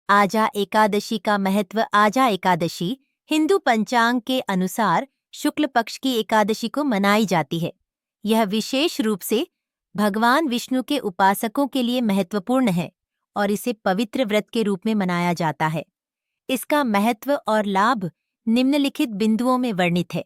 आजा एकादशी का महत्व। आजा एकादशी हिंदू पंचांग के अनुसार शुक्ल पक्ष की एकादशी को मनाई जाती है। यह विशेष रूप से भगवान विष्णु के उपासकों के लिए महत्वपूर्ण है और इसे पवित्र व्रत के रूप में मनाया जाता है। इसका महत्व और लाभ निम्नलिखित बिंदुओं में वर्णित है।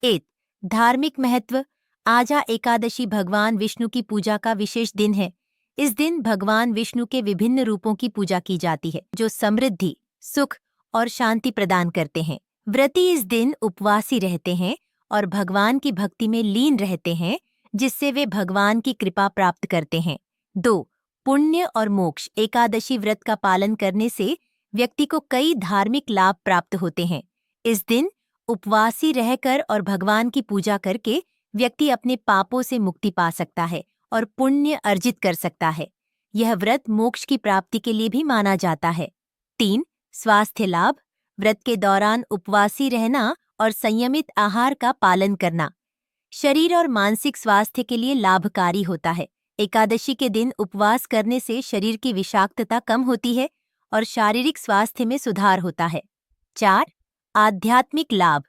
1. धार्मिक महत्व। आजा एकादशी भगवान विष्णु की पूजा का विशेष दिन है। इस दिन भगवान विष्णु के विभिन्न रूपों की पूजा की जाती है जो समृद्धि, सुख और शांति प्रदान करते हैं। व्रती इस दिन उपवासी रहते हैं और भगवान की भक्ति में लीन रहते हैं, जिससे वे भगवान की कृपा प्राप्त करते हैं। 2. पुण्य और मोक्ष। एकादशी व्रत का पालन करने से व्यक्ति को कई धार्मिक लाभ प्राप्त होते हैं। इस दिन उपवासी रहकर और भगवान की पूजा करके व्यक्ति अपने पापों से मुक्ति पा सकता है और पुण्य अर्जित कर सकता है। यह व्रत मोक्ष की प्राप्ति के लिए भी माना जाता है। 3. स्वास्थ्य लाभ। व्रत के दौरान उपवासी रहना और संयमित आहार का पालन करना शरीर और मानसिक स्वास्थ्य के लिए लाभकारी होता है। एकादशी के दिन उपवास करने से शरीर की विषाक्तता कम होती है और शारीरिक स्वास्थ्य में सुधार होता है। 4. आध्यात्मिक लाभ।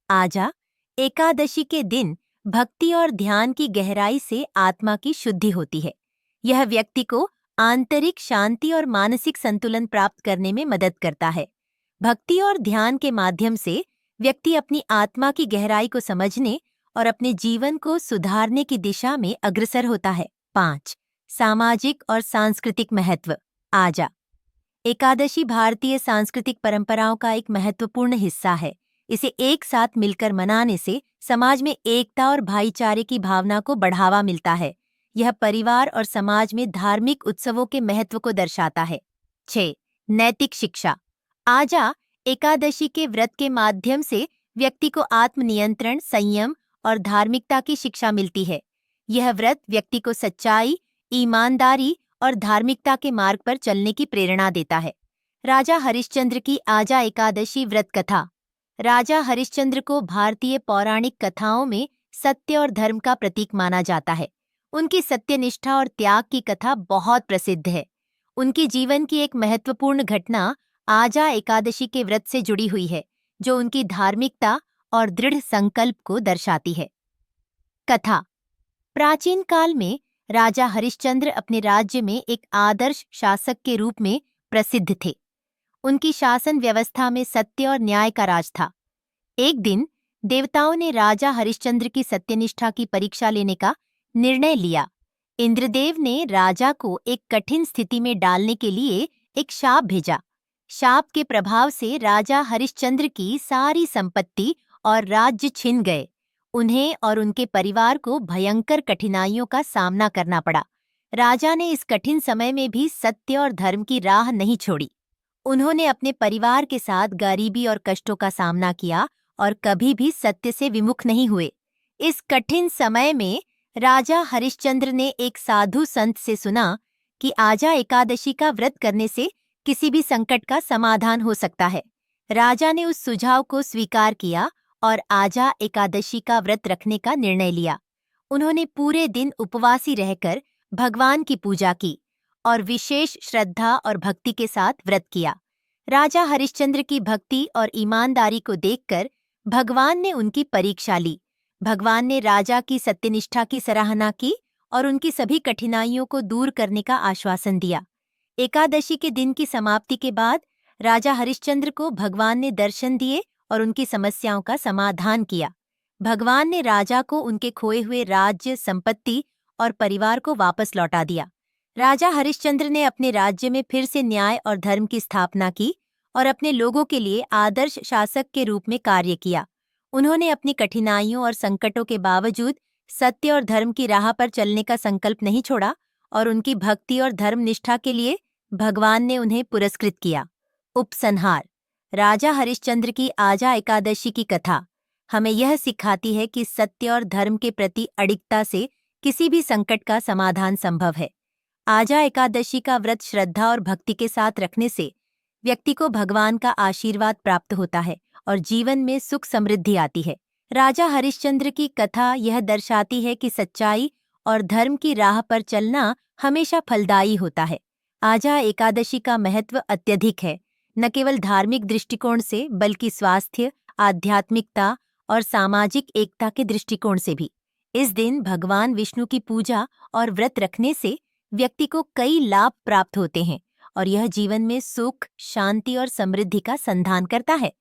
आजा एकादशी के दिन भक्ति और ध्यान की गहराई से आत्मा की शुद्धि होती है। यह व्यक्ति को आंतरिक शांति और मानसिक संतुलन प्राप्त करने में मदद करता है। भक्ति और ध्यान के माध्यम से व्यक्ति अपनी आत्मा की गहराई को समझने और अपने जीवन को सुधारने की दिशा में अग्रसर होता है। 5. सामाजिक और सांस्कृतिक महत्व। आजा एकादशी भारतीय सांस्कृतिक परंपराओं का एक महत्वपूर्ण हिस्सा है। इसे एक साथ मिलकर मनाने से समाज में एकता और भाईचारे की भावना को बढ़ावा मिलता है। यह परिवार और समाज में धार्मिक उत्सवों के महत्व को दर्शाता है। 6. नैतिक शिक्षा। आजा एकादशी के व्रत के माध्यम से व्यक्ति को आत्मनियंत्रण, संयम और धार्मिकता की शिक्षा मिलती है। यह व्रत व्यक्ति को सच्चाई, ईमानदारी और धार्मिकता के मार्ग पर चलने की प्रेरणा देता है। राजा हरिश्चंद्र की आजा एकादशी व्रत कथा। राजा हरिश्चंद्र को भारतीय पौराणिक कथाओं में सत्य और धर्म का प्रतीक माना जाता है। उनकी सत्यनिष्ठा और त्याग की कथा बहुत प्रसिद्ध है। उनकी जीवन की एक महत्वपूर्ण घटना आजा एकादशी के व्रत से जुड़ी हुई है, जो उनकी धार्मिकता और दृढ़ संकल्प को दर्शाती है। कथा। प्राचीन काल में राजा हरिश्चंद्र अपने राज्य में एक आदर्श शासक के रूप में प्रसिद्ध थे। उनकी शासन व्यवस्था में सत्य और न्याय का राज था। एक दिन देवताओं ने राजा हरिश्चंद्र की सत्यनिष्ठा की परीक्षा लेने का निर्णय लिया। इंद्रदेव ने राजा को एक कठिन स्थिति में डालने के लिए एक शाप भेजा। शाप के प्रभाव से राजा हरिश्चंद्र की सारी संपत्ति और राज्य छिन गए। उन्हें और उनके परिवार को भयंकर कठिनाइयों का सामना करना पड़ा। राजा ने इस कठिन समय में भी सत्य और धर्म की राह नहीं छोड़ी। उन्होंने अपने परिवार के साथ गरीबी और कष्टों का सामना किया और कभी भी सत्य से विमुख नहीं हुए। इस कठिन समय में राजा हरिश्चंद्र ने एक साधु संत से सुना कि आजा एकादशी का व्रत करने से किसी भी संकट का समाधान हो सकता है। राजा ने उस सुझाव को स्वीकार किया और आजा एकादशी का व्रत रखने का निर्णय लिया। उन्होंने पूरे दिन उपवासी रहकर भगवान की पूजा की और विशेष श्रद्धा और भक्ति के साथ व्रत किया। राजा हरिश्चंद्र की भक्ति और ईमानदारी को देखकर भगवान ने उनकी परीक्षा ली। भगवान ने राजा की सत्यनिष्ठा की सराहना की और उनकी सभी कठिनाइयों को दूर करने का आश्वासन दिया। एकादशी के दिन की समाप्ति के बाद राजा हरिश्चंद्र को भगवान ने दर्शन दिए और उनकी समस्याओं का समाधान किया। भगवान ने राजा को उनके खोए हुए राज्य, संपत्ति और परिवार को वापस लौटा दिया। राजा हरिश्चंद्र ने अपने राज्य में फिर से न्याय और धर्म की स्थापना की और अपने लोगों के लिए आदर्श शासक के रूप में कार्य किया। उन्होंने अपनी कठिनाइयों और संकटों के बावजूद सत्य और धर्म की राह पर चलने का संकल्प नहीं छोड़ा और उनकी भक्ति और धर्म निष्ठा के लिए भगवान ने उन्हें पुरस्कृत किया। उपसंहार। राजा हरिश्चंद्र की आजा एकादशी की कथा हमें यह सिखाती है कि सत्य और धर्म के प्रति अडिगता से किसी भी संकट का समाधान संभव है। आजा एकादशी का व्रत श्रद्धा और भक्ति के साथ रखने से व्यक्ति को भगवान का आशीर्वाद प्राप्त होता है और जीवन में सुख समृद्धि आती है। राजा हरिश्चंद्र की कथा यह दर्शाती है कि सच्चाई और धर्म की राह पर चलना हमेशा फलदायी होता है। आजा एकादशी का महत्व अत्यधिक है, न केवल धार्मिक दृष्टिकोण से बल्कि स्वास्थ्य, आध्यात्मिकता और सामाजिक एकता के दृष्टिकोण से भी। इस दिन भगवान विष्णु की पूजा और व्रत रखने से व्यक्ति को कई लाभ प्राप्त होते हैं और यह जीवन में सुख, शांति और समृद्धि का संधान करता है।